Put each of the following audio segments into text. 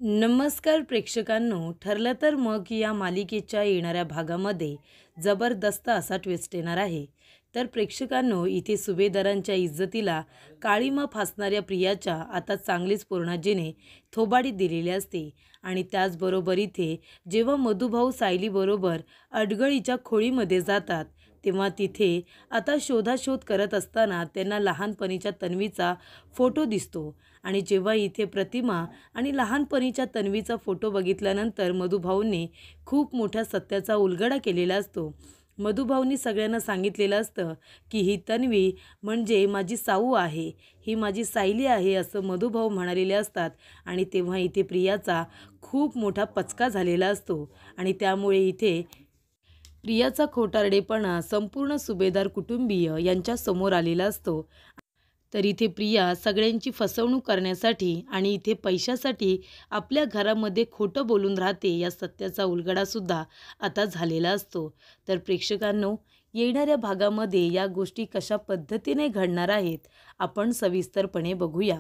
नमस्कार प्रेक्षकांनो, ठरलं तर मग या मालिकेच्या येणाऱ्या भागामध्ये जबरदस्त असा ट्विस्ट येणार आहे. तर प्रेक्षकांनो, इथे सुभेदारांच्या इज्जतीला काळीमा फासणाऱ्या प्रियाच्या आता चांगलीच पूर्णाजीने थोबाडीत दिलेली असते. आणि त्याचबरोबर इथे जेव्हा मधुभाऊ सायलीबरोबर अडगळीच्या खोळीमध्ये जातात तेव्हा तिथे आता शोधाशोध करत असताना त्यांना लहानपणीच्या तन्वीचा फोटो दिसतो. आणि जेव्हा इथे प्रतिमा आणि लहानपणीच्या तन्वीचा फोटो बघितल्यानंतर मधुभाऊंनी खूप मोठ्या सत्याचा उलगडा केलेला असतो. मधुभाऊंनी सगळ्यांना सांगितलेलं असतं की ही तन्वी म्हणजे माझी साऊ आहे, ही माझी सायली आहे असं मधुभाऊ म्हणालेले असतात. आणि तेव्हा इथे प्रियाचा खूप मोठा पचका झालेला असतो. आणि त्यामुळे इथे प्रियाचा खोटारडेपणा संपूर्ण सुभेदार कुटुंबीय यांच्या समोर आलेला असतो. तर इथे प्रिया सगळ्यांची फसवणूक करण्यासाठी आणि इथे पैशासाठी आपल्या घरामध्ये खोटं बोलून राहते या सत्याचा उलगडासुद्धा आता झालेला असतो. तर प्रेक्षकांनो, येणाऱ्या भागामध्ये या गोष्टी कशा पद्धतीने घडणार आहेत आपण सविस्तरपणे बघूया.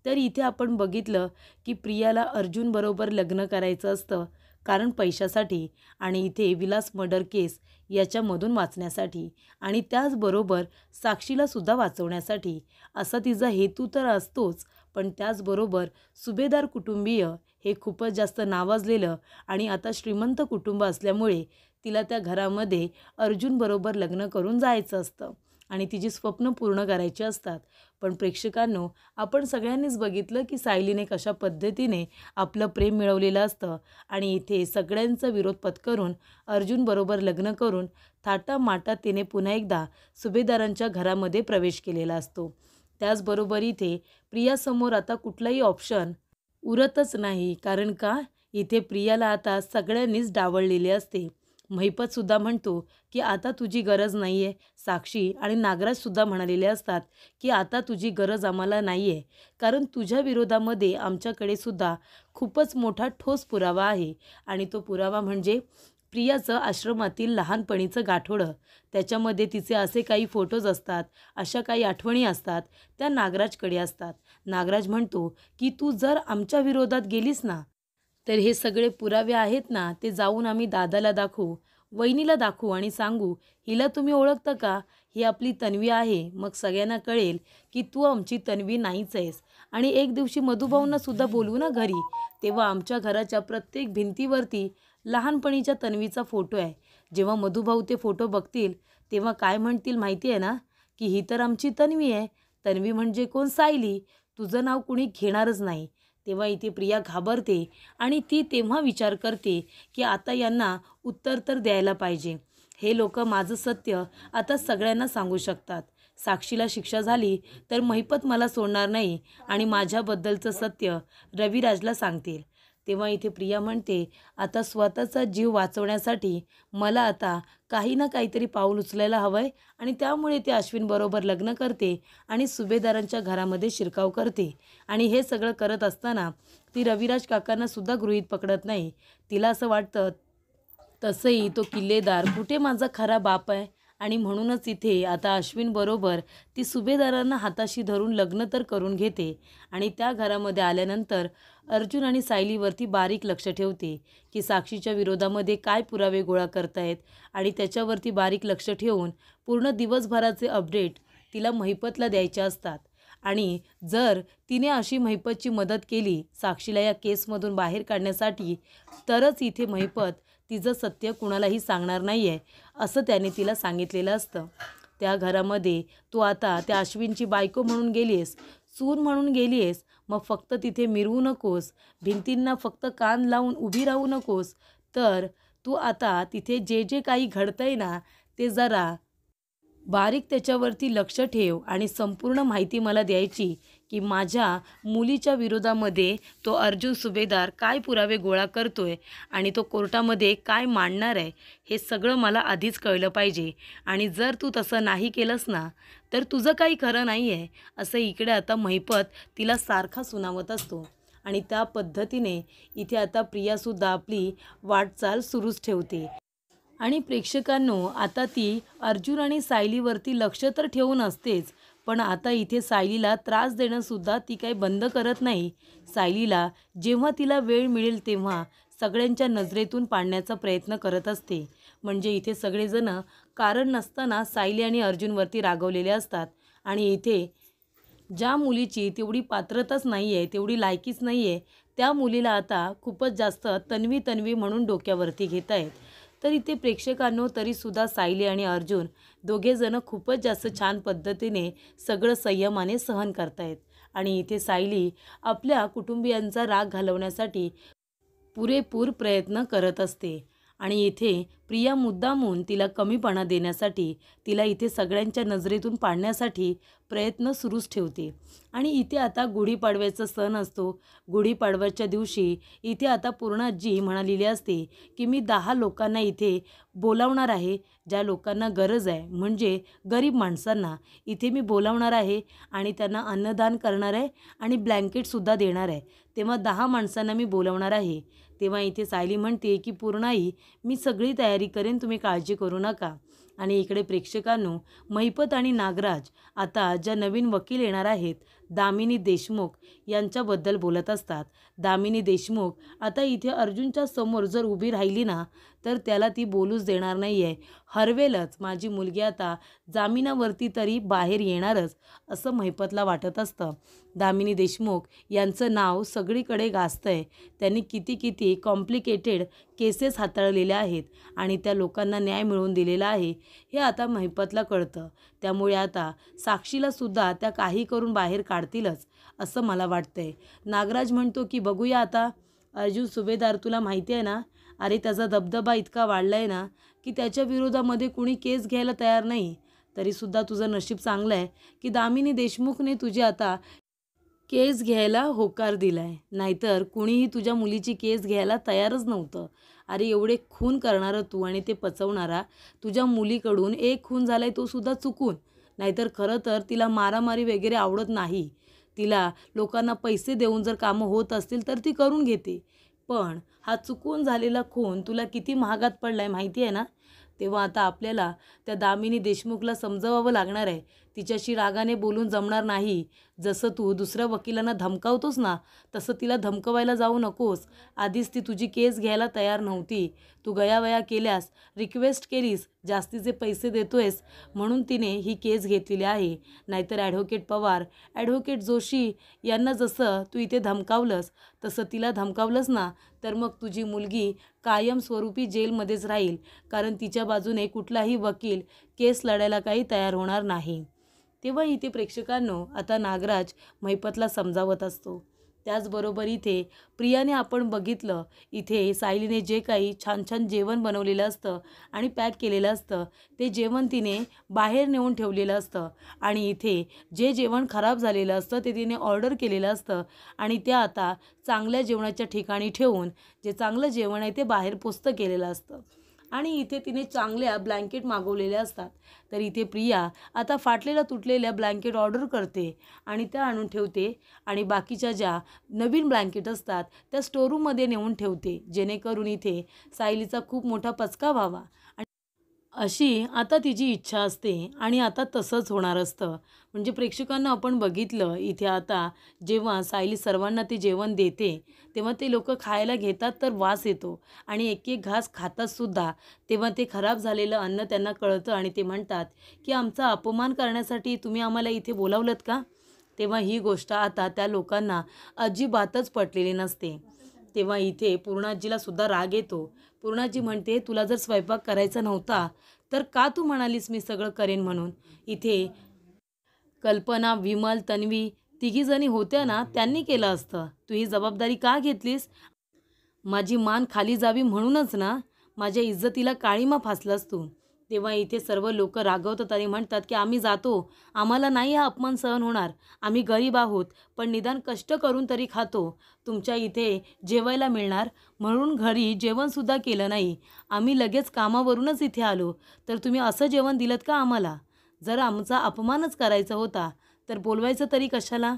तर इथे आपण बघितलं की प्रियाला अर्जुनबरोबर लग्न करायचं असतं, कारण पैशासाठी आणि इथे विलास मर्डर केस याच्यामधून वाचण्यासाठी आणि त्याचबरोबर साक्षीलासुद्धा वाचवण्यासाठी असा तिचा हेतू तर असतोच. पण त्याचबरोबर सुभेदार कुटुंबीय हे खूपच जास्त नावाजलेलं आणि आता श्रीमंत कुटुंब असल्यामुळे तिला त्या घरामध्ये अर्जुनबरोबर लग्न करून जायचं असतं आणि तिची स्वप्न पूर्ण करायची असतात. पण प्रेक्षकांनो, आपण सगळ्यांनीच बघितलं की सायलीने कशा पद्धतीने आपलं प्रेम मिळवलेलं असतं आणि इथे सगळ्यांचा विरोध पत्करून अर्जुनबरोबर लग्न करून थाटामाटात तिने पुन्हा एकदा सुभेदारांच्या घरामध्ये प्रवेश केलेला असतो. त्याचबरोबर इथे प्रियासमोर आता कुठलाही ऑप्शन उरतच नाही, कारण का इथे प्रियाला आता सगळ्यांनीच डावळलेले असते. महिपतसुद्धा म्हणतो की आता तुझी गरज नाही आहे. साक्षी आणि नागराजसुद्धा म्हणालेले असतात की आता तुझी गरज आम्हाला नाही आहे, कारण तुझ्या विरोधामध्ये आमच्याकडे सुद्धा खूपच मोठा ठोस पुरावा आहे. आणि तो पुरावा म्हणजे प्रियाचं आश्रमातील लहानपणीचं गाठोडं. त्याच्यामध्ये तिचे असे काही फोटोज असतात, अशा काही आठवणी असतात, त्या नागराजकडे असतात. नागराज म्हणतो की तू जर आमच्या विरोधात गेलीस ना, तर हे सगळे पुरावे आहेत ना, ते जाऊन आम्ही दादाला दाखवू, वहिनीला दाखवू आणि सांगू, हिला तुम्ही ओळखता का, ही आपली तन्वी आहे. मग सगळ्यांना कळेल की तू आमची तन्वी नाहीच आहेस. आणि एक दिवशी मधुभाऊंना सुद्धा बोलवू ना घरी, तेव्हा आमच्या घराच्या प्रत्येक भिंतीवरती लहानपणीच्या तन्वीचा फोटो आहे. जेव्हा मधुभाऊ ते फोटो बघतील तेव्हा काय म्हणतील माहिती आहे ना, की ही तर आमची तन्वी आहे. तन्वी म्हणजे कोण? सायली. तुझं नाव कुणी घेणारच नाही. तेव्हा इथे प्रिया घाबरते आणि ती तेव्हा विचार करते की आता यांना उत्तर तर द्यायला पाहिजे. हे लोक माझं सत्य आता सगळ्यांना सांगू शकतात. साक्षीला शिक्षा झाली तर महिपत मला सोडणार नाही आणि माझ्याबद्दलचं सत्य रविराजला सांगतील. तेव्हा इथे प्रिया म्हणते, आता स्वतःचा जीव वाचवण्यासाठी मला आता काही ना काहीतरी पाऊल उचलायला हवं आहे. आणि त्यामुळे ते अश्विनबरोबर लग्न करते आणि सुभेदारांच्या घरामध्ये शिरकाव करते. आणि हे सगळं करत असताना ती रविराज काकांना सुद्धा गृहीत पकडत नाही. तिला असं वाटतं, तसंही तो किल्लेदार कुठे माझा खरा बाप आहे. आणि म्हणूनच इथे आता अश्विनबरोबर ती सुभेदारांना हाताशी धरून लग्न तर करून घेते. आणि त्या घरामध्ये आल्यानंतर अर्जुन आणि सायलीवरती बारीक लक्ष ठेवते की साक्षीच्या विरोधामध्ये काय पुरावे गोळा करतायत. आणि त्याच्यावरती बारीक लक्ष ठेवून पूर्ण दिवसभराचे अपडेट तिला महिपतला द्यायचे असतात. आणि जर तिने अशी महिपतची मदत केली साक्षीला या केसमधून बाहेर काढण्यासाठी, तरच इथे महिपत तिचं सत्य कुणालाही सांगणार नाही आहे असं त्याने तिला सांगितलेलं असतं. त्या घरामध्ये तू आता त्या अश्विनची बायको म्हणून गेली आहेस, सून म्हणून गेली आहेस, मग फक्त तिथे मिरवू नकोस, भिंतींना फक्त कान लावून उभी राहू नकोस. तर तू आता तिथे जे जे काही घडतंय ना, ते जरा बारीक त्याच्यावरती लक्ष ठेव आणि संपूर्ण माहिती मला द्यायची की माझ्या मुलीच्या विरोधामध्ये तो अर्जुन सुभेदार काय पुरावे गोळा करतोय आणि तो कोर्टामध्ये काय मांडणार आहे, हे सगळं मला आधीच कळलं पाहिजे. आणि जर तू तसं नाही केलंस ना, तर तुझं काही खरं नाही आहे असं इकडे आता महिपत तिला सारखा सुनावत असतो. आणि त्या पद्धतीने इथे आता प्रियासुद्धा आपली वाटचाल सुरूच ठेवते. आणि प्रेक्षकांनो, आता ती अर्जुन आणि सायलीवरती लक्ष तर ठेवून असतेच, पण आता इथे सायलीला त्रास देणंसुद्धा ती काही बंद करत नाही. सायलीला जेव्हा तिला वेळ मिळेल तेव्हा सगळ्यांच्या नजरेतून पाडण्याचा प्रयत्न करत असते. म्हणजे इथे सगळेजण कारण नसताना सायली आणि अर्जुनवरती रागवलेले असतात. आणि इथे ज्या मुलीची तेवढी पात्रताच नाही आहे, तेवढी लायकीच नाही आहे, त्या मुलीला आता खूपच जास्त तन्वी तन्वी म्हणून डोक्यावरती घेत आहेत. तर इथे प्रेक्षकांनो तरीसुद्धा सायली आणि अर्जुन दोघेजणं खूपच जास्त छान पद्धतीने सगळं संयमाने सहन करतायत. आणि इथे सायली आपल्या कुटुंबियांचा राग घालवण्यासाठी पुरेपूर प्रयत्न करत असते. आणि इथे प्रिया मुद्दामून तिला कमीपणा देण्यासाठी, तिला इथे सगळ्यांच्या नजरेतून पाडण्यासाठी प्रयत्न सुरूच ठेवते. आणि इथे आता गुढीपाडव्याचा सण असतो. गुढीपाडव्याच्या दिवशी इथे आता पूर्णाजी म्हणालेली असते की मी 10 लोकांना इथे बोलावणार आहे, ज्या लोकांना गरज आहे, म्हणजे गरीब माणसांना इथे मी बोलावणार आहे आणि त्यांना अन्नदान करणार आहे आणि ब्लँकेटसुद्धा देणार आहे. तेव्हा 10 माणसांना मी बोलावणार आहे. तेव्हा इथे सायली म्हणते की पूर्णाई, मी सगळी तयारी करेन, तुम्ही काळजी करू नका. आणि इकडे प्रेक्षकांनो महिपत आणि नागराज आता ज्या नवीन वकील येणार आहेत दामिनी देशमुख यांच्याबद्दल बोलत असतात. दामिनी देशमुख आता इथे अर्जुनच्या समोर जर उभी राहिली ना तर त्याला ती बोलूच देणार नाही आहे. हरवेलच, माझी मुलगी आता जामिनावरती तरी बाहेर येणारच असं महिपतला वाटत असतं. दामिनी देशमुख यांचं नाव सगळीकडे गाजतं आहे. त्यांनी किती कॉम्प्लिकेटेड केसेस हाताळलेल्या आहेत आणि त्या लोकांना न्याय मिळवून दिलेला आहे हे आता महिपतला कळतं. त्यामुळे आता साक्षीलासुद्धा त्या काही करून बाहेर काढतीलच असं मला वाटतंय. नागराज म्हणतो की बघूया आता. अर्जुन सुभेदार, तुला माहिती आहे ना, अरे त्याचा दबदबा इतका वाढला आहे ना की त्याच्या विरोधामध्ये कुणी केस घ्यायला तयार नाही. तरीसुद्धा तुझं नशीब चांगलं आहे की दामिनी देशमुखने तुझी आता केस घ्यायला होकार दिलाय, नाहीतर कुणीही तुझ्या मुलीची केस घ्यायला तयारच नव्हतं. अरे एवढे खून करणारं तू आणि ते पचवणारा, तुझ्या मुलीकडून एक खून झालाय तो सुद्धा चुकून. नाहीतर खरं तर तिला मारामारी वगैरे आवडत नाही. तिला लोकांना पैसे देऊन जर कामं होत असतील तर ती करून घेते. पण हा चुकून झालेला खून तुला किती महागात पडलाय माहिती आहे ना. तेव्हा आता आपल्याला त्या दामिनी देशमुखला समजवावं लागणार आहे. तिच्याशी रागाने बोलून जमणार नाही. जसं तू दुसऱ्या वकिलांना धमकावतोस ना तसं तिला धमकवायला जाऊ नकोस. आधीच ती तुझी केस घ्यायला तयार नव्हती. तू गयावया केल्यास, रिक्वेस्ट केलीस, जास्तीचे पैसे देतोयस म्हणून तिने ही केस घेतलेली आहे. नाहीतर ॲडव्होकेट पवार, ॲडव्होकेट जोशी यांना जसं तू इथे धमकावलंस तसं तिला धमकावलंस ना तर मग तुझी मुलगी कायमस्वरूपी जेलमध्येच राहील. कारण तिच्या बाजूने कुठलाही वकील केस लढायला काही तयार होणार नाही. तेव्हा इथे प्रेक्षकांनो आता नागराज महिपतला समजावत असतो. त्याचबरोबर इथे प्रियाने आपण बघितलं, इथे सायलीने जे काही छान छान जेवण बनवलेलं असतं आणि पॅक केलेलं असतं ते जेवण तिने बाहेर नेऊन ठेवलेलं असतं. आणि इथे जे जेवण खराब झालेलं असतं ते तिने ऑर्डर केलेलं असतं आणि ते आता चांगल्या जेवणाच्या ठिकाणी ठेवून जे चांगलं जेवण आहे ते बाहेर पोस्त केलेलं असतं. आणि इथे तिने चांगल्या ब्लँकेट मागवलेल्या असतात. तर इथे प्रिया आता फाटलेल्या तुटलेल्या ब्लँकेट ऑर्डर करते आणि त्या आणून ठेवते आणि बाकीच्या ज्या नवीन ब्लँकेट असतात त्या स्टोरूममध्ये नेऊन ठेवते, जेणेकरून इथे सायलीचा खूप मोठा पचका व्हावा अशी आता तिची इच्छा असते. आणि आता तसंच होणार असतं. म्हणजे प्रेक्षकांना आपण बघितलं इथे आता जेव्हा सायली सर्वांना ते जेवण देते तेव्हा ते लोक खायला घेतात तर वास येतो आणि एक एक घास खातातसुद्धा. तेव्हा ते खराब झालेलं अन्न त्यांना कळतं आणि ते म्हणतात की आमचा अपमान करण्यासाठी तुम्ही आम्हाला इथे बोलावलंत का. तेव्हा ही गोष्ट आता त्या लोकांना अजिबातच पटलेली नसते. तेव्हा इथे पूर्णाजीला सुद्धा राग येतो. पूर्णाजी म्हणते, तुला जर स्वयंपाक करायचा नव्हता तर का तू म्हणालीस मी सगळं करेन म्हणून. इथे कल्पना, विमल, तन्वी तिघीजणी होत्या ना त्यांनी केलं असतं. तू ही जबाबदारी का घेतलीस. माझी मान खाली जावी म्हणूनच ना. माझ्या इज्जतीला काळीमा फासलास तू. तेव्हा इथे सर्व लोक रागवतात आणि म्हणतात की आम्ही जातो, आम्हाला नाही हा अपमान सहन होणार. आम्ही गरीब आहोत पण निदान कष्ट करून तरी खातो. तुमच्या इथे जेवायला मिळणार म्हणून घरी जेवणसुद्धा केलं नाही. आम्ही लगेच कामावरूनच इथे आलो तर तुम्ही असं जेवण दिलंत का आम्हाला. जर आमचा अपमानच करायचा होता तर बोलवायचं तरी कशाला.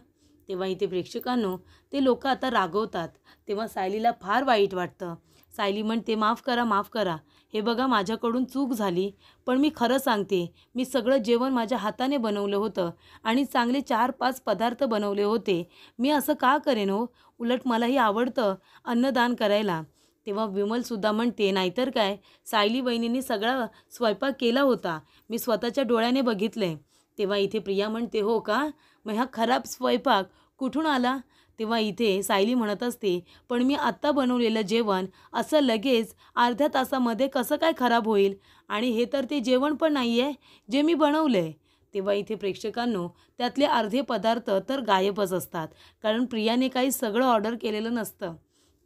तेव्हा इथे प्रेक्षकांनो ते लोक आता रागवतात. तेव्हा सायलीला फार वाईट वाटतं. सायली म्हणते, माफ करा, माफ करा. हे बघा माझ्याकडून चूक झाली. पण मी खरं सांगते, मी सगळं जेवण माझ्या हाताने बनवलं होतं आणि चांगले 4-5 पदार्थ बनवले होते. मी असं का करेन हो? उलट मलाही आवडतं अन्नदान करायला. तेव्हा विमलसुद्धा म्हणते, नाहीतर काय, सायली वहिनींनी सगळा स्वयंपाक केला होता. मी स्वतःच्या डोळ्याने बघितलंय. तेव्हा इथे प्रिया म्हणते, हो का? मग हा खराब स्वयंपाक कुठून आला? तेव्हा इथे सायली म्हणत असते, पण मी आत्ता बनवलेलं जेवण असं लगेच अर्ध्या तासामध्ये कसं काय खराब होईल? आणि हे तर ते जेवण पण नाही आहे जे मी बनवलं आहे. तेव्हा इथे प्रेक्षकांनो त्यातले अर्धे पदार्थ तर गायबच असतात, कारण प्रियाने काही सगळं ऑर्डर केलेलं नसतं.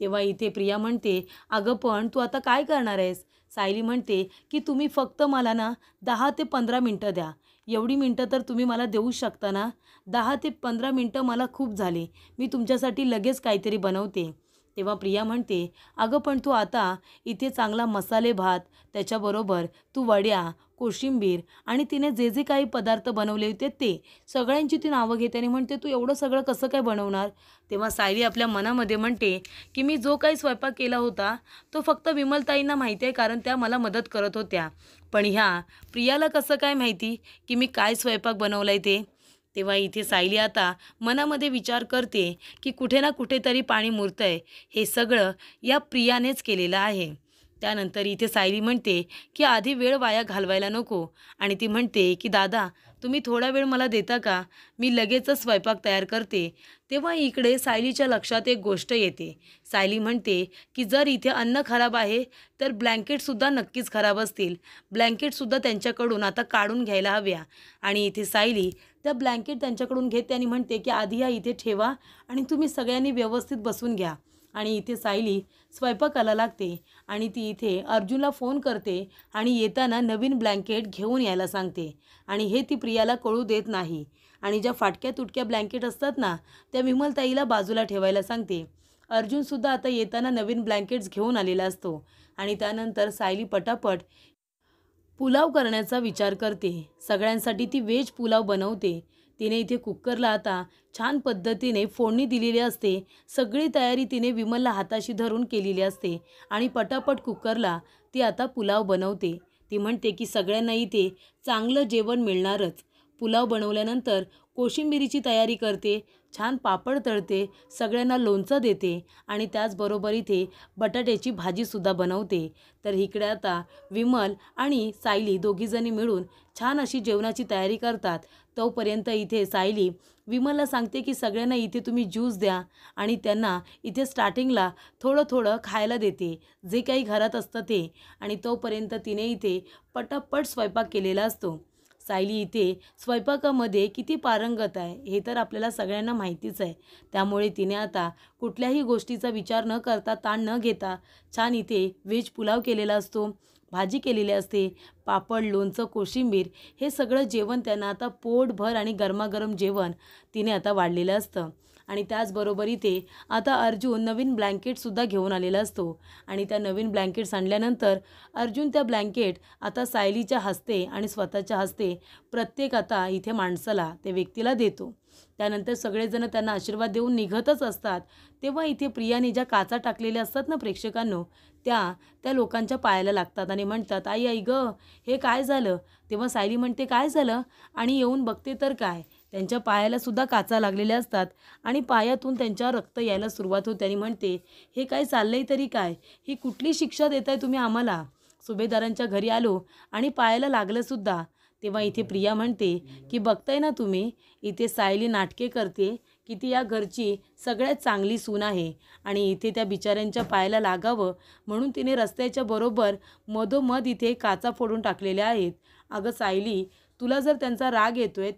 तेव्हा इथे प्रिया म्हणते, अगं पण तू आता काय करणार आहेस? सायली म्हणते की तुम्ही फक्त मला ना 10 ते 15 मिनटं द्या. एवढी मिनटं तर तुम्ही मला देऊ शकता ना? 10 ते 15 मिनटं मला खूप झाले. मी तुमच्यासाठी लगेच काहीतरी बनवते. तेव्हा प्रिया म्हणते, अगं पण तू आता इथे चांगला मसाले भात, त्याच्याबरोबर तू वड्या, कोशिंबीर आणि तिने जे जे काही पदार्थ बनवले होते ते सगळ्यांची ती नावं घेते आणि म्हणते, तू एवढं सगळं कसं काय बनवणार? तेव्हा सायली आपल्या मनामध्ये म्हणते की मी जो काही स्वयंपाक केला होता तो फक्त विमलताईंना माहिती आहे, कारण त्या मला मदत करत होत्या. पण ह्या प्रियाला कसं काय माहिती की मी काय स्वयंपाक बनवला आहे ते? तेव्हा इथे सायली आता मनामध्ये विचार करते की कुठे ना कुठेतरी पाणी मुरतंय. हे सगळं या प्रियानेच केलेलं आहे. त्यानंतर इथे सायली म्हणते की आधी वेळ वाया घालवायला नको आणि ती म्हणते की दादा, तुम्ही थोडा वेळ मला देता का? मी लगेचच स्वयंपाक तयार करते. तेव्हा इकडे सायलीच्या लक्षात एक गोष्ट येते. सायली म्हणते की जर इथे अन्न खराब आहे तर ब्लँकेटसुद्धा नक्कीच खराब असतील. ब्लँकेटसुद्धा त्यांच्याकडून आता काढून घ्यायला हव्या. आणि इथे सायली त्या ब्लँकेट त्यांच्याकडून घेते आणि म्हणते की आधी या इथे ठेवा आणि तुम्ही सगळ्यांनी व्यवस्थित बसून घ्या. आणि इथे सायली स्वयंपाकाला लागते आणि ती इथे अर्जुनला फोन करते आणि येताना नवीन ब्लँकेट घेऊन यायला सांगते. आणि हे ती प्रियाला कळू देत नाही. आणि ज्या फाटक्या तुटक्या ब्लँकेट असतात ना, त्या विमलताईला बाजूला ठेवायला सांगते. अर्जुनसुद्धा आता येताना नवीन ब्लँकेट्स घेऊन आलेला असतो. आणि त्यानंतर सायली पटापट पुलाव करण्याचा विचार करते. सगळ्यांसाठी ती व्हेज पुलाव बनवते. तिने इथे कुकरला आता छान पद्धतीने फोडणी दिलेली असते. सगळी तयारी तिने विमलला हाताशी धरून केलेली असते आणि पटापट कुकरला ती आता पुलाव बनवते. ती म्हणते की सगळ्यांना इथे चांगलं जेवण मिळणारच. पुलाव बनवल्यानंतर कोशिंबिरीची तयारी करते, छान पापड तळते, सगळ्यांना लोणचं देते आणि त्याचबरोबर इथे बटाट्याची भाजीसुद्धा बनवते. तर इकडे आता विमल आणि सायली दोघीजणी मिळून छान अशी जेवणाची तयारी करतात. तोपर्यंत इथे सायली विमलला सांगते की सगळ्यांना इथे तुम्ही ज्यूस द्या आणि त्यांना इथे स्टार्टिंगला थोडं थोडं खायला देते, जे काही घरात असतं ते. आणि तोपर्यंत तिने इथे पटापट स्वयंपाक केलेला असतो. सायली इथे स्वयंपाकामध्ये किती पारंगत आहे हे तर आपल्याला सगळ्यांना माहितीच आहे. त्यामुळे तिने आता कुठल्याही गोष्टीचा विचार न करता, ताण न घेता छान इथे व्हेज पुलाव केलेला असतो, भाजी केलेली असते, पापड, लोणचं, कोशिंबीर हे सगळं जेवण त्यांना आता पोटभर आणि गरमागरम जेवण तिने आता वाढलेलं असतं. आणि त्याचबरोबर इथे आता अर्जुन नवीन ब्लँकेटसुद्धा घेऊन आलेला असतो. आणि त्या नवीन ब्लँकेट्स आणल्यानंतर अर्जुन त्या ब्लँकेट आता सायलीच्या हस्ते आणि स्वतःच्या हस्ते प्रत्येक आता इथे माणसाला, त्या व्यक्तीला देतो. त्यानंतर सगळेजण त्यांना आशीर्वाद देऊन निघतच असतात. तेव्हा इथे प्रियाने ज्या काचा टाकलेल्या असतात ना प्रेक्षकांनो, त्या लोकांच्या पायाला लागतात आणि म्हणतात, आई आई गं, हे काय झालं? तेव्हा सायली म्हणते, काय झालं? आणि येऊन बघते तर काय, त्यांच्या पायाला सुद्धा काचा लागलेल्या असतात आणि पायातून त्यांच्या रक्त यायला सुरुवात होते. आणि म्हणते, हे काय चाललंय तरी काय? ही कुठली शिक्षा देताय तुम्ही आम्हाला? सुभेदारांच्या घरी आलो आणि पायाला लागलंसुद्धा. तेव्हा इथे प्रिया म्हणते की बघताय ना तुम्ही, इथे सायली नाटके करते की ती या घरची सगळ्यात चांगली सून आहे आणि इथे त्या बिचाऱ्यांच्या पायाला लागावं म्हणून तिने रस्त्याच्या बरोबर मधोमध इथे काचा फोडून टाकलेल्या आहेत. अगं सायली, तुला जर त्यांचा राग येतोय,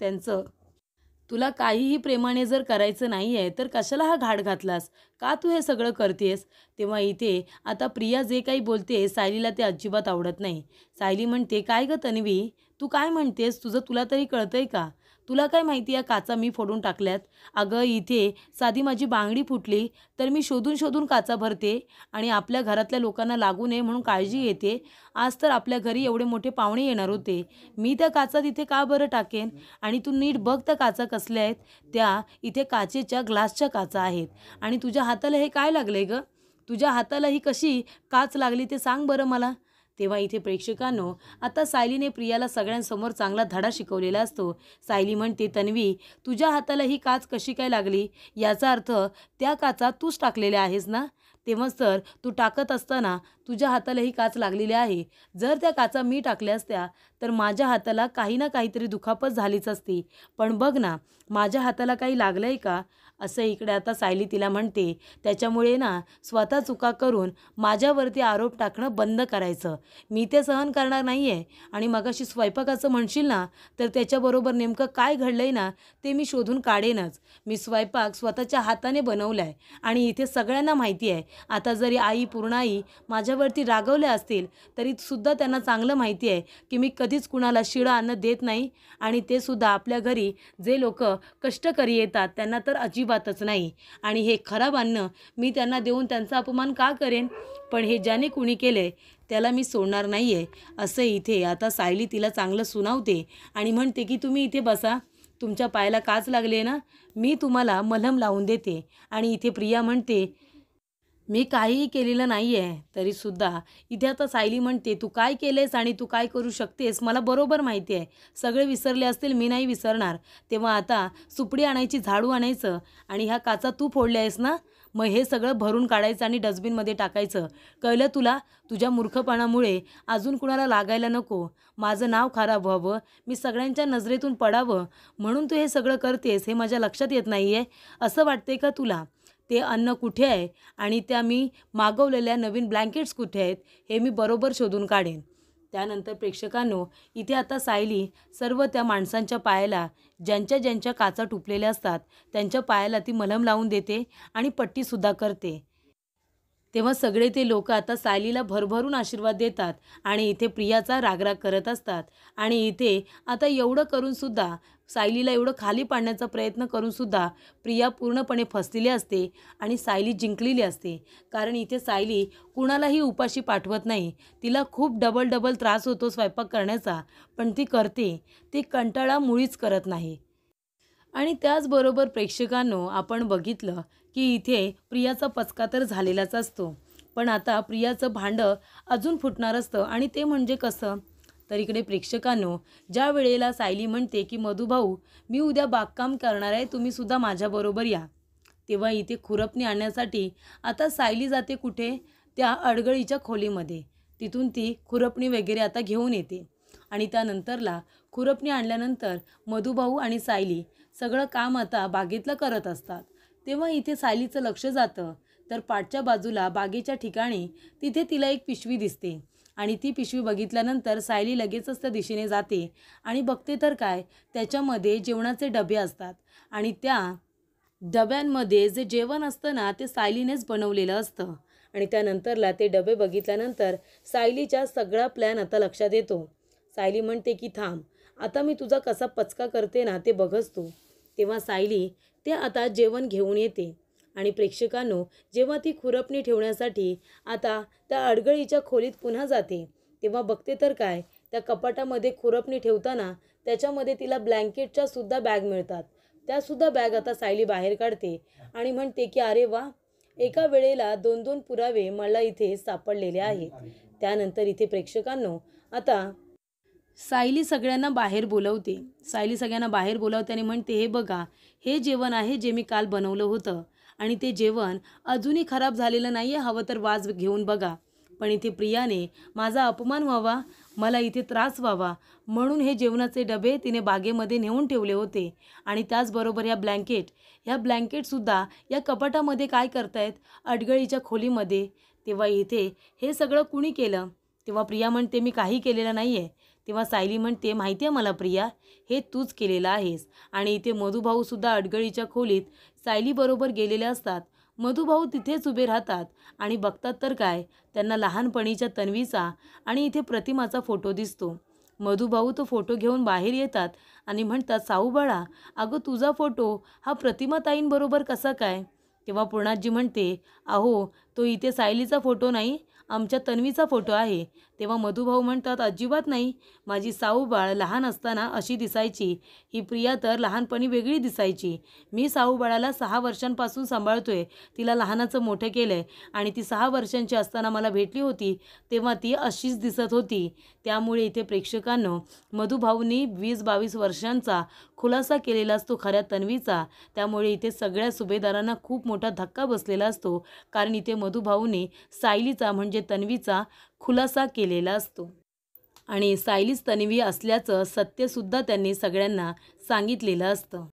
तुला काहीही प्रेमाने जर करायचं नाही आहे तर कशाला हा घाट घातलास? का तू हे सगळं करतेस? तेव्हा इथे आता प्रिया जे काही बोलते सायलीला ते अजिबात आवडत नाही. सायली म्हणते, काय गं तन्वी, तू काय म्हणतेस? तुला तरी कळतंय का? तुला काय माहिती या काचा मी फोडून टाकल्यात? अगं इथे साधी माझी बांगडी फुटली तर मी शोधून शोधून काचा भरते आणि आपल्या घरातल्या लोकांना लागू नये म्हणून काळजी घेते. आज तर आपल्या घरी एवढे मोठे पाहुणे येणार होते. मी त्या काचा तिथे का बरं टाकेन? आणि तू नीट बघ त्या काचा कसल्या आहेत. त्या इथे काचेच्या ग्लासच्या काचा आहेत. आणि तुझ्या हाताला हे काय लागलंय गं? तुझ्या हाताला ही कशी काच लागली ते सांग बरं मला. तेव्हा इथे प्रेक्षकांनो, आता सायलीने प्रियाला सगळ्यांसमोर चांगला धडा शिकवलेला असतो. सायली म्हणते, तन्वी, तुझ्या हाताला ही काच कशी काय लागली? याचा अर्थ त्या काचा तूच टाकलेल्या आहेस ना? तेव्हाच तर तू टाकत असताना तुझ्या हाताला ही काच लागलेली आहे. जर त्या काचा मी टाकल्या असत्या तर माझ्या हाताला काही ना काहीतरी दुखापत झालीच असती. पण बघ ना, माझ्या हाताला काही लागलं आहे का? असं इकडे आता सायली तिला म्हणते. त्याच्यामुळे ना स्वतः चुका करून माझ्यावरती आरोप टाकणं बंद करायचं. मी ते सहन करणार नाही आहे. आणि मगाशी स्वयंपाकाचं म्हणशील ना, तर त्याच्याबरोबर नेमकं काय घडलं आहे ना ते मी शोधून काढेनच. मी स्वयंपाक स्वतःच्या हाताने बनवला आहे आणि इथे सगळ्यांना माहिती आहे. आता जरी आई, पूर्णाई माझ्यावरती रागवल्या असतील तरीसुद्धा त्यांना चांगलं माहिती आहे की मी कधीच कुणाला शिळं अन्न देत नाही. आणि ते सुद्धा आपल्या घरी जे लोक कष्टकरी येतात त्यांना तर अजिबातच नाही. आणि हे खराब अन्न मी त्यांना देऊन त्यांचा अपमान का करेन? पण हे ज्याने कुणी केले त्याला मी सोडणार नाही आहे. असं इथे आता सायली तिला चांगलं सुनावते आणि म्हणते की तुम्ही इथे बसा. तुमच्या पायाला काच लागली आहे ना, मी तुम्हाला मलम लावून देते. आणि इथे प्रिया म्हणते, मी काहीही केलेलं नाही आहे. तरीसुद्धा इथे आता सायली म्हणते, तू काय केलेस आणि तू काय करू शकतेस मला बरोबर माहिती आहे. सगळे विसरले असतील, मी नाही विसरणार. तेव्हा आता सुपडी आणायची, झाडू आणायचं आणि ह्या काचा तू फोडल्या आहेस ना, मग हे सगळं भरून काढायचं आणि डस्टबिनमध्ये टाकायचं. कळलं तुला? तुझ्या मूर्खपणामुळे अजून कुणाला लागायला नको. माझं नाव खराब व्हावं, मी सगळ्यांच्या नजरेतून पडावं म्हणून तू हे सगळं करतेस हे माझ्या लक्षात येत नाही आहे. असं वाटते का तुला? ते अन्न कुठे आहे आणि त्या मी मागवलेल्या नवीन ब्लँकेट्स कुठे आहेत हे मी बरोबर शोधून काढेन. त्यानंतर प्रेक्षकांनो, इथे आता सायली सर्व त्या माणसांच्या पायाला, ज्यांच्या ज्यांच्या काचा टुपलेल्या असतात त्यांच्या पायाला ती मलम लावून देते आणि पट्टीसुद्धा करते. तेव्हा सगळे ते लोक आता सायलीला भरभरून आशीर्वाद देतात आणि इथे प्रियाचा रागराग करत असतात. आणि इथे आता एवढं करूनसुद्धा, सायलीला एवढं खाली पाडण्याचा प्रयत्न करूनसुद्धा प्रिया पूर्णपणे फसलेली असते आणि सायली जिंकलेली असते. कारण इथे सायली कुणालाही उपाशी पाठवत नाही. तिला खूप डबल त्रास होतो स्वयंपाक करण्याचा, पण ती करते. ती कंटाळा मुळीच करत नाही. आणि त्याचबरोबर प्रेक्षकांनो, आपण बघितलं की इथे प्रियाचा पचका तर झालेलाच असतो. पण आता प्रियाचं भांडं अजून फुटणार असतं. आणि ते म्हणजे कसं? तर इकडे प्रेक्षकांनो, ज्या वेळेला सायली म्हणते की मधुभाऊ, मी उद्या बागकाम करणार आहे, तुम्हीसुद्धा माझ्याबरोबर या. तेव्हा इथे खुरपणी आणण्यासाठी आता सायली जाते कुठे? त्या अडगळीच्या खोलीमध्ये. तिथून ती खुरपणी वगैरे आता घेऊन येते. आणि त्यानंतरला खुरपणी आणल्यानंतर मधुभाऊ आणि सायली सगळं काम आता बागेतलं करत असतात. तेव्हा इथे सायलीचं लक्ष जातं तर पाठच्या बाजूला बागेच्या ठिकाणी तिथे तिला एक पिशवी दिसते. आणि ती पिशवी बघितल्यानंतर सायली लगेचच त्या दिशेने जाते आणि बघते तर काय, त्याच्यामध्ये जेवणाचे डबे असतात. आणि त्या डब्यांमध्ये जे जेवण असतं ना ते सायलीनेच बनवलेलं असतं. आणि त्यानंतरला ते डबे बघितल्यानंतर सायलीच्या सगळा प्लॅन आता लक्षात येतो. सायली म्हणते की थांब, आता मी तुझा कसा पचका करते ना ते बघच तू. तेव्हा सायली ते आता जेवण घेऊन येते. आणि प्रेक्षकांनो, जेव्हा ती खुरपणी ठेवण्यासाठी आता त्या अडगळीच्या खोलीत पुन्हा जाते तेव्हा बघते तर काय, त्या कपाटामध्ये खुरपणी ठेवताना त्याच्यामध्ये तिला ब्लँकेटच्या सुद्धा बॅग मिळतात. त्यासुद्धा बॅग आता सायली बाहेर काढते आणि म्हणते की अरे वा, एका वेळेला 2-2 पुरावे मला इथे सापडलेले आहेत. त्यानंतर इथे प्रेक्षकांनो, आता सायली सगळ्यांना बाहेर बोलवते. सायली सगळ्यांना बाहेर बोलवते आणि म्हणते, हे बघा, हे जेवण आहे जे मी काल बनवलं होतं आणि ते जेवण अजूनही खराब झालेलं नाही आहे, हवं तर वाज घेऊन बघा. पण इथे प्रियाने माझा अपमान व्हावा, मला इथे त्रास व्हावा म्हणून हे जेवणाचे डबे तिने बागेमध्ये नेऊन ठेवले होते. आणि त्याचबरोबर ह्या ब्लँकेटसुद्धा या कपाटामध्ये काय करतायत, अडगळीच्या खोलीमध्ये. तेव्हा इथे हे सगळं कुणी केलं? तेव्हा प्रिया म्हणते, मी काही केलेलं नाही आहे. तेव्हा सायली म्हणते, माहिती आहे मला प्रिया, हे तूच केलेलं आहेस. आणि इथे मधुभाऊसुद्धा अडगळीच्या खोलीत सायलीबरोबर गेलेले असतात. मधुभाऊ तिथेच उभे राहतात आणि बघतात तर काय, त्यांना लहानपणीच्या तन्वीचा आणि इथे प्रतिमाचा फोटो दिसतो. मधुभाऊ तो फोटो घेऊन बाहेर येतात आणि म्हणतात, साऊ बाळा, अगं तुझा फोटो हा प्रतिमाताईंबरोबर कसा काय? तेव्हा पूर्णाजी म्हणते, अहो तो इथे सायलीचा फोटो नाही, आमच्या तन्वीचा फोटो आहे. तेव्हा मधुभाऊ म्हणतात, अजिबात नाही, माझी साऊबाळ लहान असताना अशी दिसायची, ही प्रिया तर लहानपणी वेगळी दिसायची. मी साऊबाळाला 6 वर्षांपासून सांभाळतोय, तिला लहानाचं मोठं केलंय आणि ती 6 वर्षांची असताना मला भेटली होती तेव्हा ती अशीच दिसत होती. त्यामुळे इथे प्रेक्षकांनो, मधुभाऊंनी 20-22 वर्षांचा खुलासा केलेला असतो खऱ्या तन्वीचा. त्यामुळे इथे सगळ्या सुभेदारांना खूप मोठा धक्का बसलेला असतो, कारण इथे मधुभाऊंनी सायलीचा म्हणजे तन्वीचा खुलासा केलेला असतो आणि सायलीच तन्वी असल्याचं सत्यसुद्धा त्यांनी सगळ्यांना सांगितलेलं असतं.